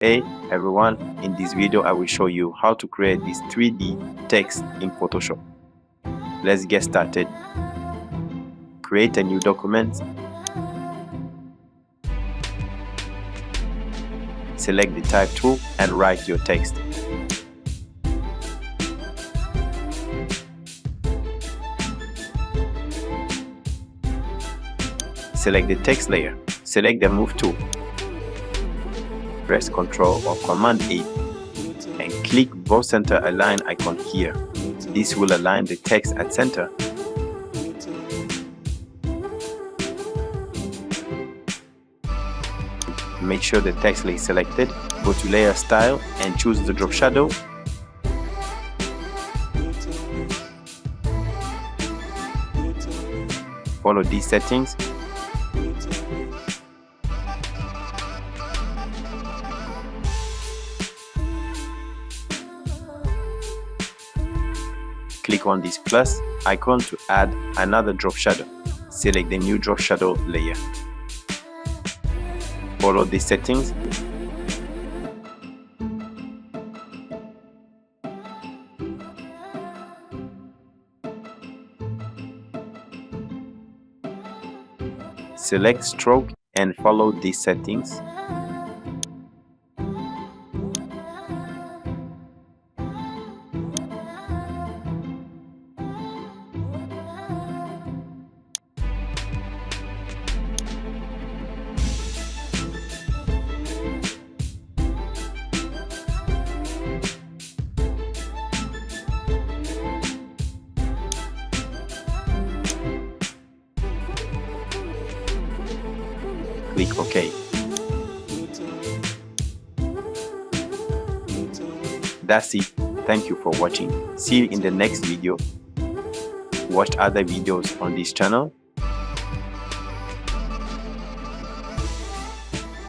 Hey everyone, in this video I will show you how to create this 3D text in Photoshop. Let's get started. Create a new document. Select the type tool and write your text. Select the text layer. Select the Move tool. Press Ctrl or Command A and click both center align icon here. This will align the text at center. Make sure the text layer is selected. Go to Layer Style and choose the drop shadow. Follow these settings. Click on this plus icon to add another drop shadow. Select the new drop shadow layer. Follow these settings. Select stroke and follow these settings. Click OK. That's it. Thank you for watching. See you in the next video. Watch other videos on this channel.